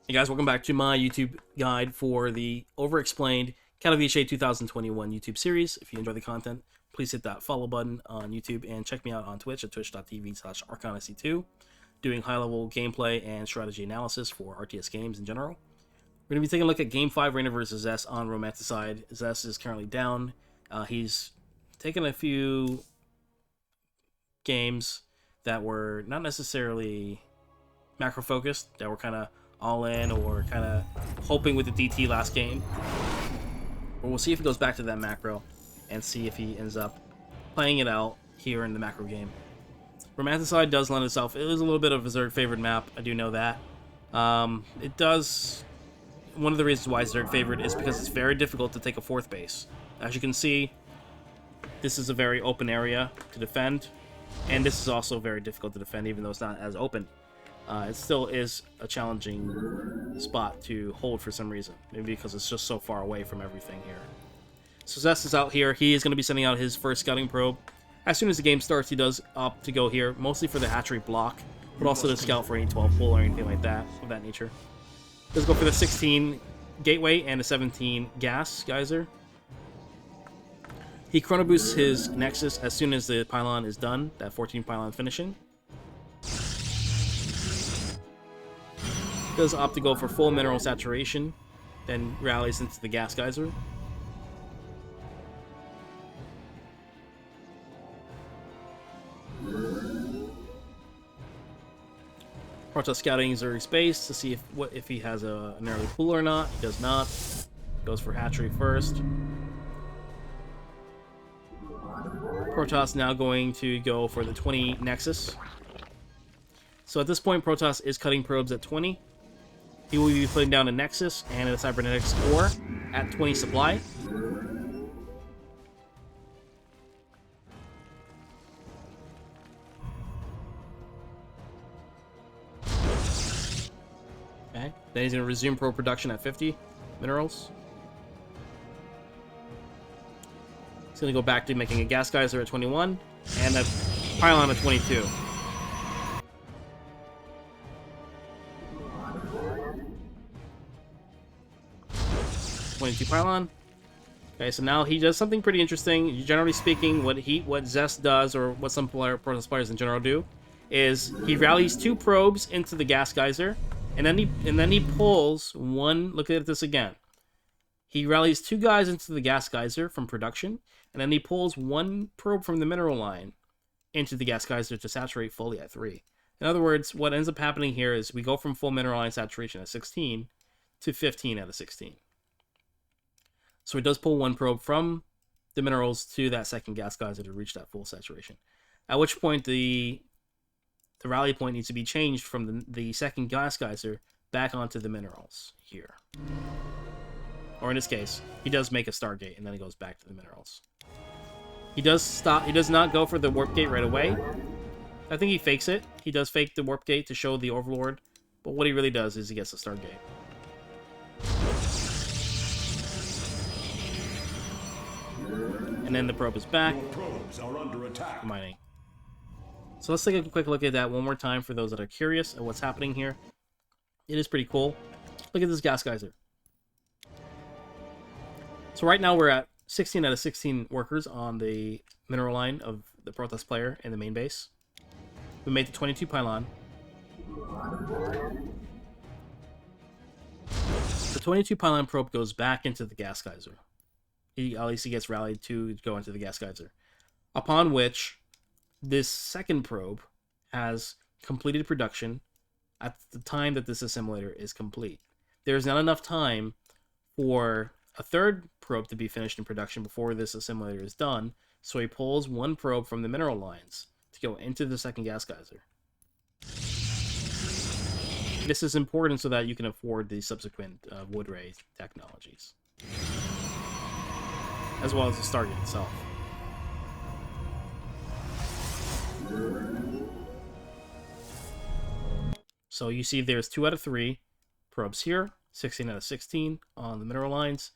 Hey guys, welcome back to my YouTube guide for the Overexplained Katowice 2021 YouTube series. If you enjoy the content, please hit that follow button on YouTube and check me out on Twitch at twitch.tv/arcanacy2, doing high-level gameplay and strategy analysis for RTS games in general. We're going to be taking a look at Game 5 Reynor versus Zest on Romanticide. Zest is currently down. He's taken a few games that were not necessarily macro-focused, that were kind of all in or kind of hoping with the DT last game. But we'll see if he goes back to that macro and see if he ends up playing it out here in the macro game. Romanticide does lend itself. It is a little bit of a Zerg favored map. I do know that. It does. One of the reasons why it's Zerg favored is because it's very difficult to take a fourth base. As you can see, this is a very open area to defend, and this is also very difficult to defend, even though it's not as open. It still is a challenging spot to hold for some reason. Maybe because it's just so far away from everything here. So Zest is out here. He is going to be sending out his first scouting probe. As soon as the game starts, he does opt to go here, mostly for the hatchery block, but also to scout for any 12 pull or anything like that, of that nature. Let's go for the 16 gateway and a 17 gas geyser. He chrono boosts his Nexus as soon as the pylon is done, that 14 pylon finishing. Does opt to go for full mineral saturation, then rallies into the gas geyser. Protoss scouting Zerg space to see if he has an early pull or not. He does not. Goes for hatchery first. Protoss now going to go for the 20 Nexus. So at this point, Protoss is cutting probes at 20. He will be putting down a Nexus and a Cybernetics core at 20 supply. Okay. Then he's going to resume probe production at 50 minerals. He's going to go back to making a gas geyser at 21 and a pylon at 22. Pylon. Okay, so now he does something pretty interesting. Generally speaking, what Zest does, or what some Protoss players in general do, is he rallies 2 probes into the gas geyser, and then he pulls one. Look at this again. He rallies 2 guys into the gas geyser from production, and then he pulls 1 probe from the mineral line into the gas geyser to saturate fully at 3. In other words, what ends up happening here is we go from full mineral line saturation at 16 to 15 out of 16. So he does pull 1 probe from the minerals to that second gas geyser to reach that full saturation. At which point the rally point needs to be changed from the second gas geyser back onto the minerals here. Or in this case, he does make a Stargate and then he goes back to the minerals. He does stop. He does not go for the warp gate right away. I think he fakes it. He does fake the warp gate to show the Overlord, but what he really does is he gets the Stargate. And then the probe is back. Probes are under attack. Mining. So let's take a quick look at that one more time for those that are curious at what's happening here. It is pretty cool. Look at this gas geyser. So right now we're at 16 out of 16 workers on the mineral line of the Protoss player in the main base. We made the 22 pylon. The 22 pylon probe goes back into the gas geyser. At least he gets rallied to go into the gas geyser. Upon which, this second probe has completed production at the time that this assimilator is complete. There's not enough time for a third probe to be finished in production before this assimilator is done, so he pulls 1 probe from the mineral lines to go into the second gas geyser. This is important so that you can afford the subsequent wood ray technologies, as well as the Stargate itself. So you see there's 2 out of 3 probes here, 16 out of 16 on the mineral lines.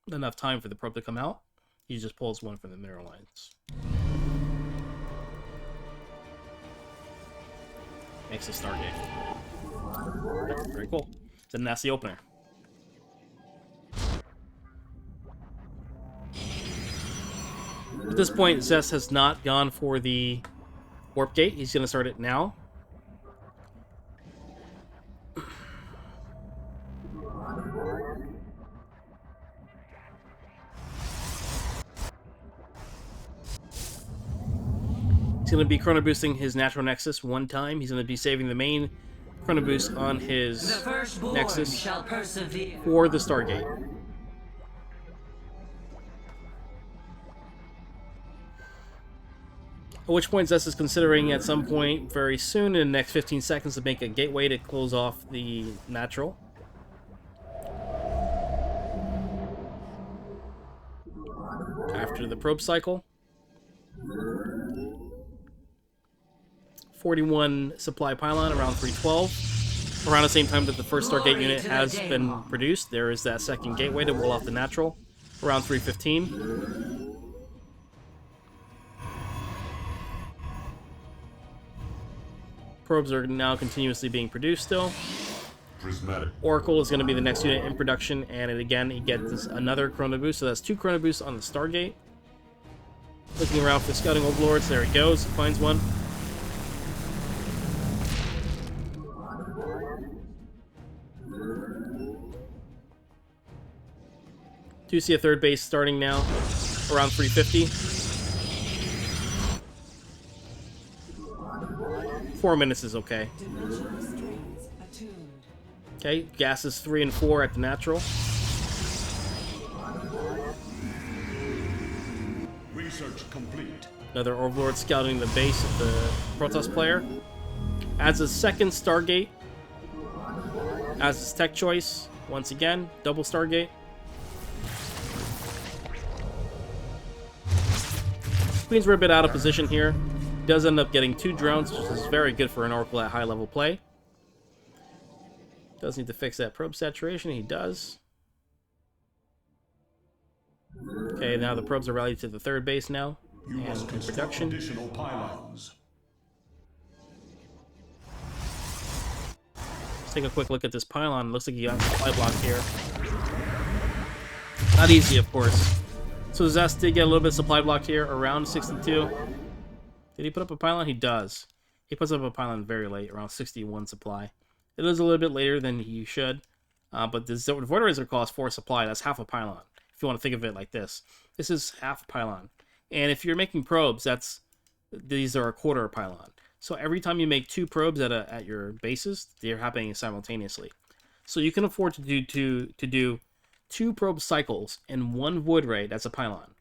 Not enough time for the probe to come out. He just pulls 1 from the mineral lines. Makes a Stargate. Very cool. then that's the opener. At this point, Zest has not gone for the warp gate. He's going to start it now. He's going to be chrono boosting his natural nexus one time. He's going to be saving the main chrono boost on his nexus for the Stargate. At which point Zest is considering at some point very soon in the next 15 seconds to make a gateway to close off the natural. After the probe cycle. 41 supply pylon around 312. Around the same time that the first Stargate unit has been produced, there is that second gateway to wall off the natural around 315. Probes are now continuously being produced still. Prismatic. Oracle is going to be the next unit in production, and again, he gets another chrono boost, so that's 2 chrono boosts on the Stargate. Looking around for scouting overlords, there he goes, he finds one. Do see a third base starting now, around 350. 4 minutes is okay. Okay, gases 3 and 4 at the natural. Research complete. Another Overlord scouting the base of the Protoss player. Adds a second Stargate. As his tech choice. Once again, double Stargate. Queens were a bit out of position here. Does end up getting 2 drones, which is very good for an Oracle at high level play. Does need to fix that probe saturation, he does. Okay, now the probes are rallied to the third base now. You and must in construct production. additional pylons. Let's take a quick look at this pylon. Looks like you got a supply block here. Not easy, of course. So Zest did get a little bit of supply blocked here, around 62. Did he put up a pylon? He does. He puts up a pylon very late, around 61 supply. It is a little bit later than he should, but the Void Razor costs 4 supply. That's half a pylon, if you want to think of it like this. This is half a pylon. And if you're making probes, these are a quarter a pylon. So every time you make 2 probes at your bases, they're happening simultaneously. So you can afford to do 2 probe cycles and 1 Void Ray, that's a pylon.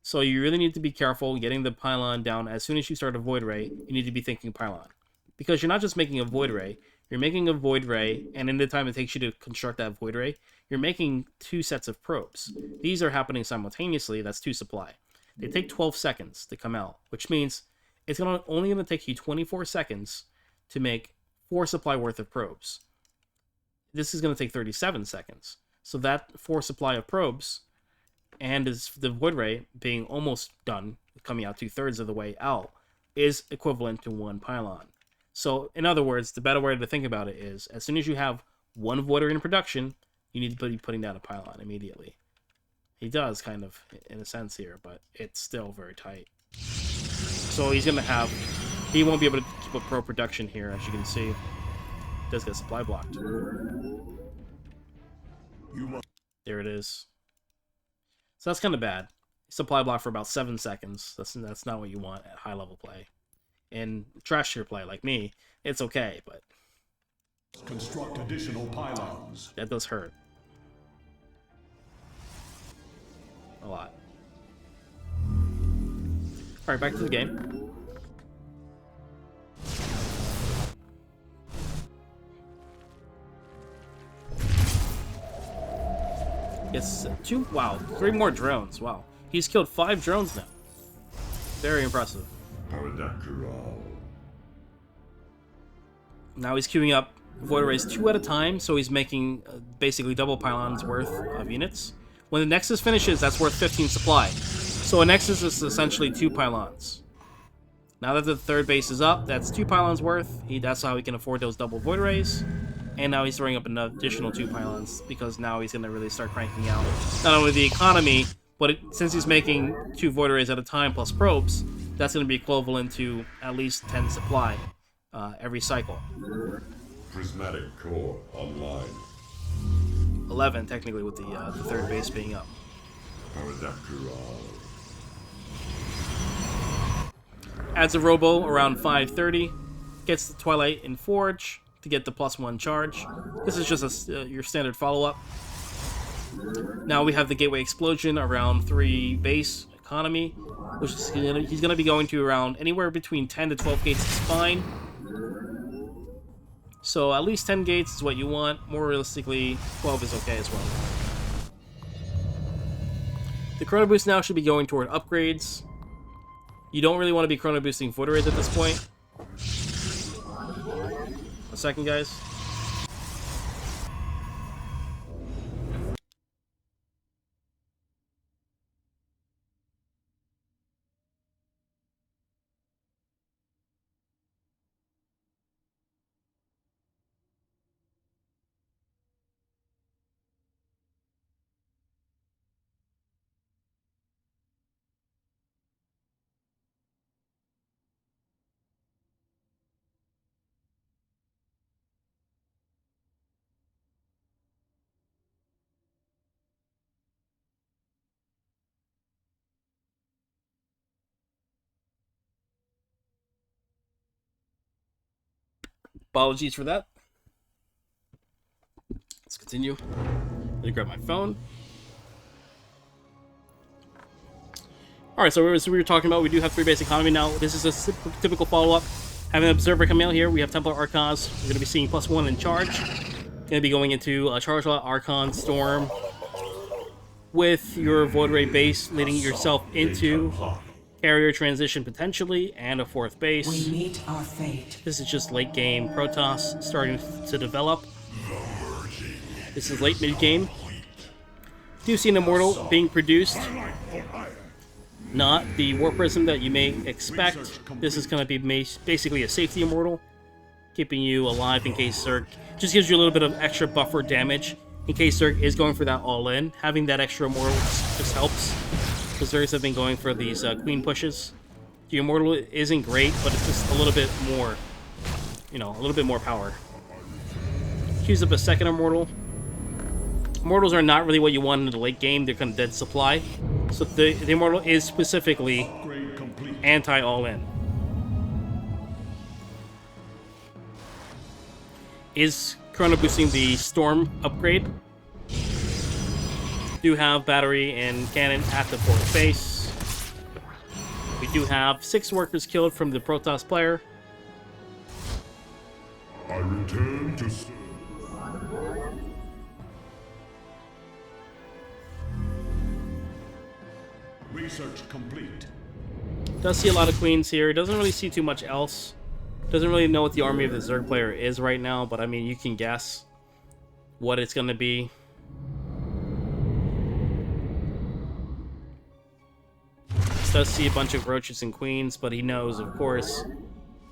So you really need to be careful getting the pylon down. As soon as you start a Void Ray, you need to be thinking pylon. Because you're not just making a Void Ray, you're making a Void Ray, and in the time it takes you to construct that Void Ray, you're making 2 sets of probes. These are happening simultaneously, that's 2 supply. They take 12 seconds to come out, which means it's only going to take you 24 seconds to make 4 supply worth of probes. This is going to take 37 seconds. So that 4 supply of probes, and is the Void Ray being almost done, coming out 2/3 of the way out, is equivalent to 1 pylon. So, in other words, the better way to think about it is, as soon as you have 1 Void Ray in production, you need to be putting down a pylon immediately. He does, kind of, in a sense here, but it's still very tight. So he's going to have... He won't be able to keep up pro production here, as you can see. He does get supply blocked. There it is. So that's kind of bad. Supply block for about 7 seconds. That's not what you want at high level play. In trash tier play like me, it's okay, but Construct additional pylons. that does hurt. A lot. Alright, back to the game. It's 2, wow, 3 more drones, wow. He's killed 5 drones now. Very impressive. Now he's queuing up Void Rays 2 at a time, so he's making basically double pylons worth of units. When the Nexus finishes, that's worth 15 supply. So a Nexus is essentially 2 pylons. Now that the third base is up, that's 2 pylons worth. That's how he can afford those double Void Rays. And now he's throwing up an additional 2 pylons because now he's going to really start cranking out not only the economy, but since he's making 2 void arrays at a time plus probes, that's going to be equivalent to at least 10 supply every cycle. Prismatic core online. 11 technically with the 3rd base being up. Adds a robo around 5:30. Gets the Twilight in Forge to get the +1 charge. This is just your standard follow-up. Now we have the Gateway Explosion around 3 base economy, which is he's going to be going to around anywhere between 10 to 12 gates is fine. So at least 10 gates is what you want. More realistically, 12 is okay as well. The Chrono Boost now should be going toward upgrades. You don't really want to be Chrono Boosting Void Arrays at this point. A second, guys. Apologies for that. Let's continue. Let me grab my phone. Alright, so we were talking about, we do have 3 base economy now. This is a typical follow-up. Having an Observer come out here, we have Templar Archons. We're going to be seeing +1 in charge. Going to be going into a Charge Lot, Archon, Storm. With your Void Ray base leading yourself into Carrier Transition potentially, and a 4th base. We meet our fate. This is just late game Protoss starting to develop. This is late mid game. Do see an Immortal being produced. Not the War Prism that you may expect. This is going to be basically a safety Immortal, keeping you alive in case Zerg. Just gives you a little bit of extra buffer damage in case Zerg is going for that all-in. Having that extra Immortal just helps. The Zergs have been going for these Queen pushes. The Immortal isn't great, but it's just a little bit more, a little bit more power. Use up a second Immortal. Immortals are not really what you want in the late game. They're kind of dead supply. So the Immortal is specifically anti-all-in. Is Chrono Boosting the Storm upgrade. Do have battery and cannon at the 4th base. We do have 6 workers killed from the Protoss player. I return to research complete. Does see a lot of queens here. Doesn't really see too much else. Doesn't really know what the army of the Zerg player is right now, but I mean, you can guess what it's going to be. Does see a bunch of roaches and queens, but he knows, of course,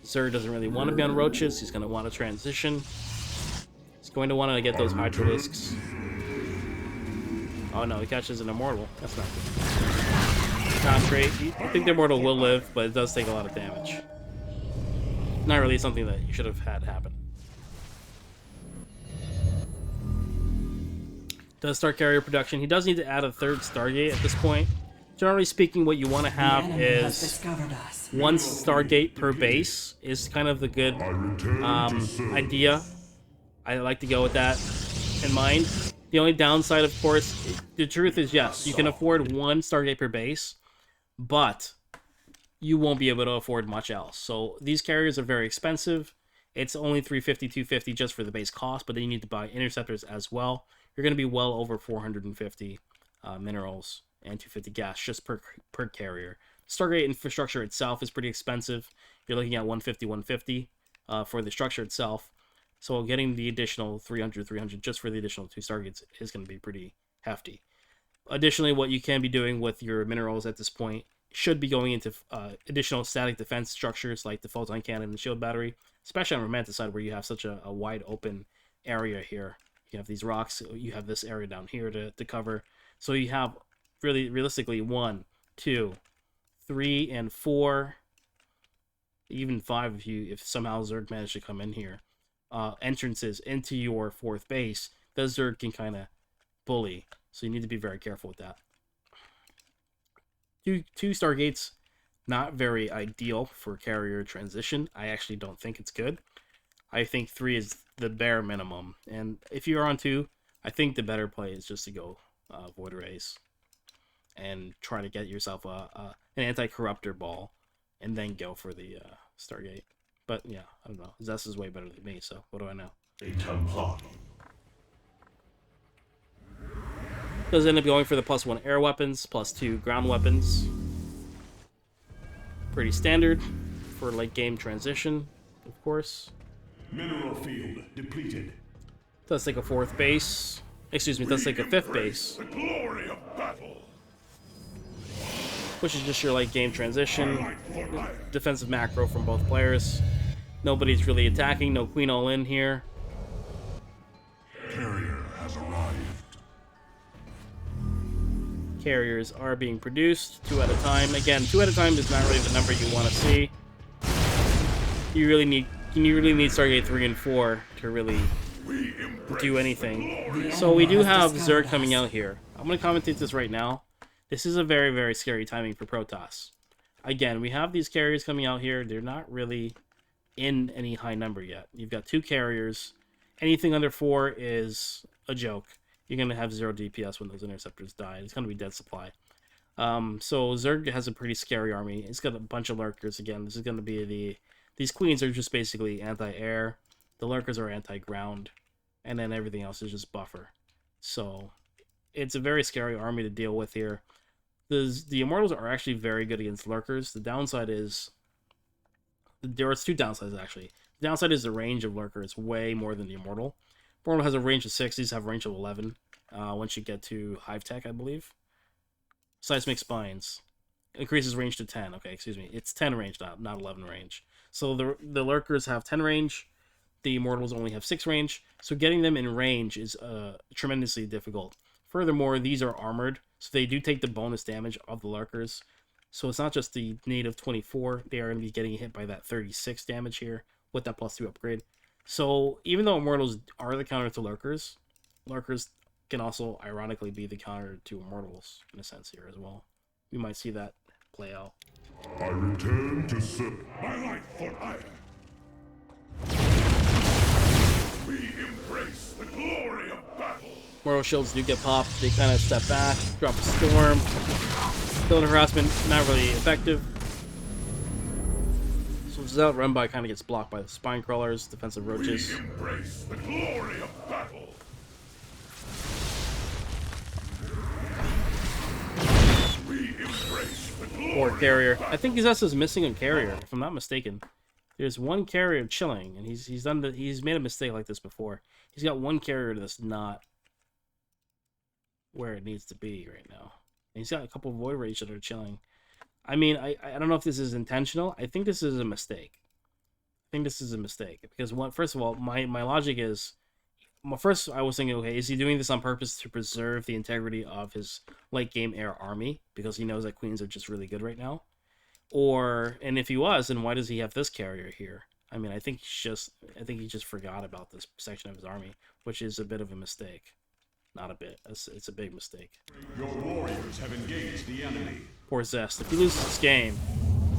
Zerg doesn't really want to be on roaches. He's going to want to transition. He's going to want to get those Hydralisks. Oh no, he catches an Immortal. That's not good. Not great. I think the Immortal will live, but it does take a lot of damage. Not really something that you should have had happen. Does start carrier production. He does need to add a 3rd Stargate at this point. Generally speaking, what you want to have is 1 Stargate per base is kind of the good idea. I like to go with that in mind. The only downside, of course, the truth is, yes, you can afford 1 Stargate per base, but you won't be able to afford much else. So these carriers are very expensive. It's only $350, $250 just for the base cost, but then you need to buy interceptors as well. You're going to be well over 450 minerals and 250 gas just per carrier. Stargate infrastructure itself is pretty expensive. You're looking at 150 for the structure itself. So getting the additional 300 just for the additional 2 Stargates is going to be pretty hefty. Additionally, what you can be doing with your minerals at this point should be going into additional static defense structures like the photon cannon and shield battery, especially on Romanticide where you have such a wide open area here. You have these rocks. You have this area down here to cover. So you have really realistically 1, 2, 3, and 4, even 5 if somehow Zerg managed to come in here. Entrances into your 4th base that Zerg can kind of bully. So you need to be very careful with that. Two Stargates, not very ideal for carrier transition. I actually don't think it's good. I think 3 is the bare minimum. And if you're on 2, I think the better play is just to go Void Rays and try to get yourself an anti-corruptor ball and then go for the Stargate. But yeah, I don't know. Zest is way better than me, so what do I know? Does end up going for the +1 air weapons, +2 ground weapons. Pretty standard for late game transition, of course. Mineral field depleted. Does take a 4th base. Excuse me, does take a 5th base. The glory of battle. Which is just your late game transition. Defensive macro from both players. Nobody's really attacking, no queen all in here. Carrier has arrived. Carriers are being produced 2 at a time. Again, 2 at a time is not really the number you want to see. You really need Stargate 3 and 4 to really do anything. So we do have Zerg coming out here. I'm going to commentate this right now. This is a very, very scary timing for Protoss. Again, we have these carriers coming out here. They're not really in any high number yet. You've got 2 carriers. Anything under 4 is a joke. You're going to have 0 DPS when those interceptors die. It's going to be dead supply. So Zerg has a pretty scary army. It's got a bunch of lurkers again. This is going to be these queens are just basically anti-air. The lurkers are anti-ground. And then everything else is just buffer. So it's a very scary army to deal with here. The Immortals are actually very good against lurkers. The downside is... There are 2 downsides, actually. The downside is the range of lurker is way more than the Immortal. Immortal has a range of 6. These have a range of 11. Once you get to Hive Tech, I believe. Seismic Spines. Increases range to 10. Okay, excuse me. It's 10 range, not 11 range. So the lurkers have 10 range. The Immortals only have 6 range. So getting them in range is tremendously difficult. Furthermore, these are armored. So they do take the bonus damage of the lurkers. So it's not just the native 24. They are going to be getting hit by that 36 damage here with that +2 upgrade. So even though Immortals are the counter to lurkers, lurkers can also ironically be the counter to Immortals in a sense here as well. We might see that play out. I return to set my life for ire. We embrace the glory of battle. Mortal shields do get popped. They kind of step back, drop a storm. Building harassment, not really effective. So Zelt run by kind of gets blocked by the spine crawlers, defensive roaches. We embrace the glory of battle. We embrace the glory. Or carrier. I think Zest is missing a carrier, if I'm not mistaken. There's one carrier chilling, and he's made a mistake like this before. He's got one carrier that's not where it needs to be right now. And he's got a couple of Void Rays that are chilling. I mean, I don't know if this is intentional. I think this is a mistake. Because first of all, my logic is, first I was thinking, okay, is he doing this on purpose to preserve the integrity of his late game air army because he knows that queens are just really good right now? And if he was, then why does he have this carrier here? I mean, I think he just forgot about this section of his army, which is a bit of a mistake. Not a bit. It's a big mistake. Your warriors have engaged the enemy. Poor Zest. If he loses this game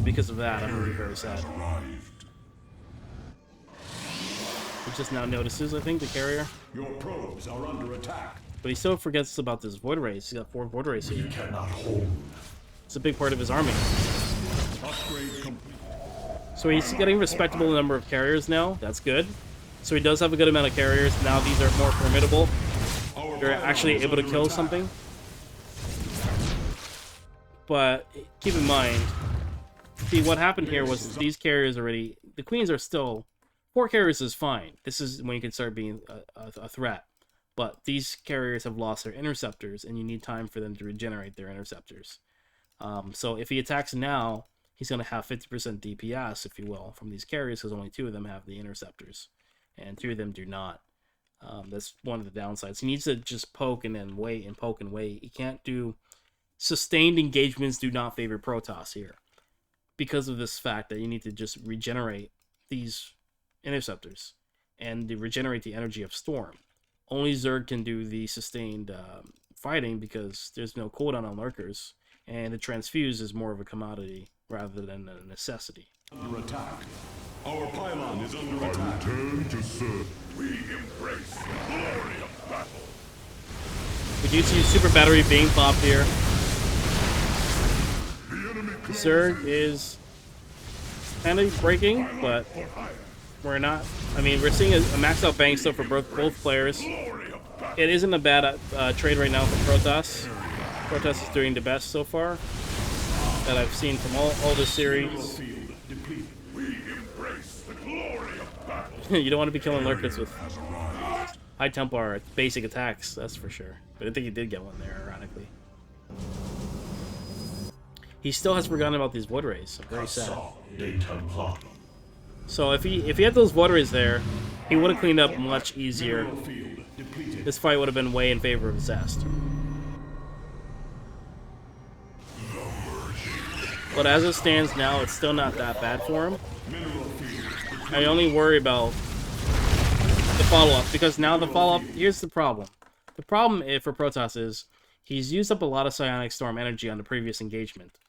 because of that, I'm going to be very sad. He just now notices, I think, the carrier. Your probes are under attack. But he still forgets about this Void Rays. He's got 4 Void Rays here. We cannot hold. It's a big part of his army. Upgrade complete. So he's getting a respectable number of carriers now. That's good. So he does have a good amount of carriers. Now these are more formidable. They're actually able to kill something. But keep in mind, see what happened here was these carriers already, the queens are still, 4 carriers is fine. This is when you can start being a threat. But these carriers have lost their interceptors and you need time for them to regenerate their interceptors. So if he attacks now, he's going to have 50% DPS, if you will, from these carriers because only 2 of them have the interceptors and 2 of them do not. That's one of the downsides. He needs to just poke and then wait and poke and wait. He can't do sustained engagements. Do not favor Protoss here because of this fact that you need to just regenerate these interceptors and to regenerate the energy of Storm. Only Zerg can do the sustained fighting because there's no cooldown on lurkers, and the transfuse is more of a commodity rather than a necessity. Under attack. Our pylon is under attack. Return to serve. We embrace the glory of battle. We do see super battery being popped here. Zerg is kind of breaking, but we're not. I mean, we're seeing a maxed out bang still for both players. It isn't a bad trade right now for Protoss. Protoss is doing the best so far that I've seen from all this series. You don't want to be killing lurkers with high Templar basic attacks, that's for sure. But I think he did get one there, ironically. He still has forgotten about these Void Rays. I'm very sad. So if he had those Void Rays there, he would have cleaned up much easier. This fight would have been way in favor of Zest. But as it stands now, it's still not that bad for him. I only worry about the follow-up, because now the follow-up, here's the problem. The problem for Protoss is he's used up a lot of Psionic Storm energy on the previous engagement.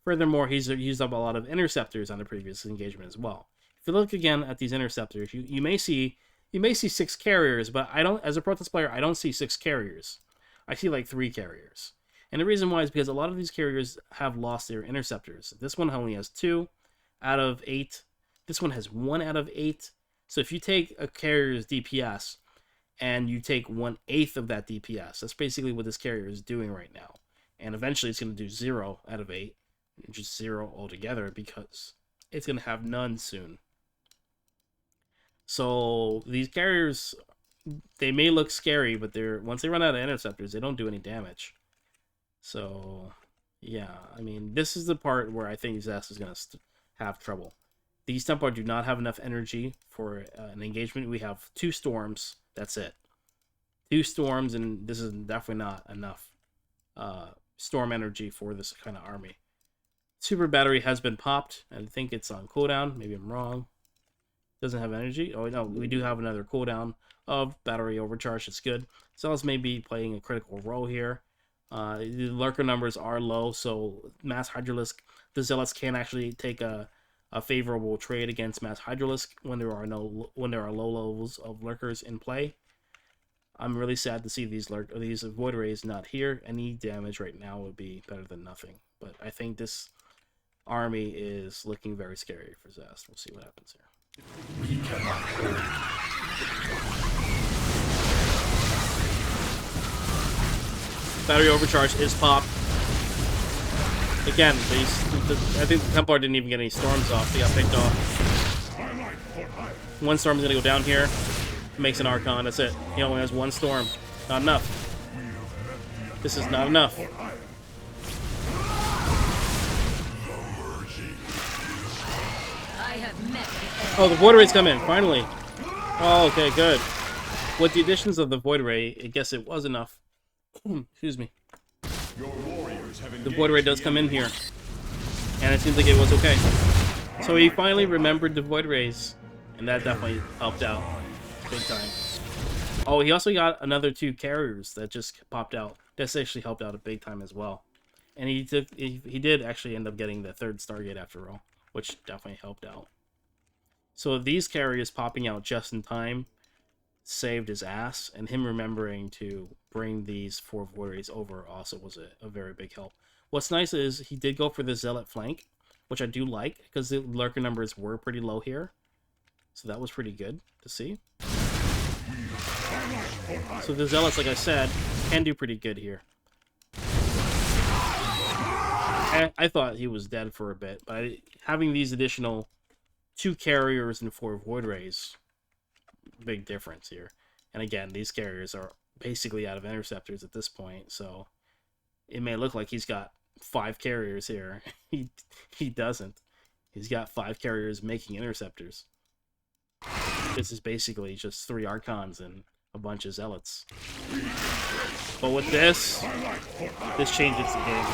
Furthermore, he's used up a lot of interceptors on the previous engagement as well. If you look again at these interceptors, you may see 6 carriers, but I don't, as a Protoss player, I don't see 6 carriers. I see like 3 carriers. And the reason why is because a lot of these carriers have lost their interceptors. This one only has 2 out of 8. This one has 1 out of 8. So if you take a carrier's DPS and you take 1/8 of that DPS, that's basically what this carrier is doing right now. And eventually it's going to do 0 out of 8. Just 0 altogether because it's going to have none soon. So these carriers, they may look scary, but once they run out of interceptors, they don't do any damage. So yeah, I mean, this is the part where I think Zest is going to have trouble. These Templar do not have enough energy for an engagement. We have 2 storms. That's it. 2 storms, and this is definitely not enough storm energy for this kind of army. Super battery has been popped. I think it's on cooldown. Maybe I'm wrong. Doesn't have energy. Oh no, we do have another cooldown of battery overcharge. It's good. Zealots may be playing a critical role here. The lurker numbers are low, so Mass Hydralisk, the Zealots can actually take a favorable trade against Mass Hydralisk when there are low levels of lurkers in play. I'm really sad to see these Void Rays not here. Any damage right now would be better than nothing. But I think this army is looking very scary for Zest. We'll see what happens here. We cannot hold. Battery overcharge is popped. Again, I think the Templar didn't even get any storms off. They got picked off. One storm's gonna go down here. Makes an Archon. That's it. He only has 1 storm. Not enough. This is not enough. Oh, the Void Ray's come in, finally. Oh, okay, good. With the additions of the Void Ray, I guess it was enough. Excuse me. The Void Ray does come in here. And it seems like it was okay. So he finally remembered the Void Rays. And that definitely helped out. Big time. Oh, he also got another 2 carriers that just popped out. This actually helped out a big time as well. And he did actually end up getting the 3rd Stargate after all. Which definitely helped out. So these carriers popping out just in time saved his ass, and him remembering to bring these 4 Void Rays over also was a very big help. What's nice is he did go for the Zealot flank, which I do like, because the lurker numbers were pretty low here. So that was pretty good to see. So the Zealots, like I said, can do pretty good here. I thought he was dead for a bit, but having these additional 2 carriers and 4 Void Rays, big difference here. And again, these carriers are basically out of interceptors at this point, so it may look like he's got 5 carriers here. He doesn't. He's got 5 carriers making interceptors. This is basically just 3 Archons and a bunch of zealots. But with this changes the game.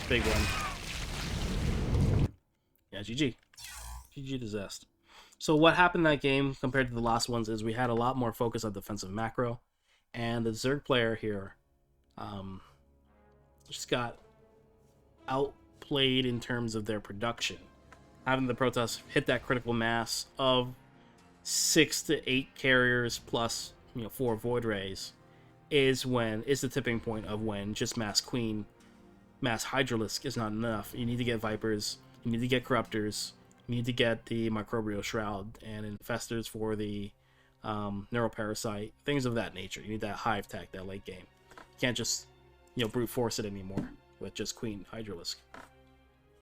Big one. Yeah, GG. GG to Zest. So what happened in that game compared to the last ones is we had a lot more focus on defensive macro, and the Zerg player here just got outplayed in terms of their production. Having the Protoss hit that critical mass of 6 to 8 carriers plus 4 Void Rays is the tipping point of when just mass Hydralisk is not enough. You need to get Vipers, you need to get Corruptors, you need to get the Microbial Shroud and Infestors for the Neuroparasite, things of that nature. You need that Hive tech, that late game. You can't just brute force it anymore with just Queen Hydralisk.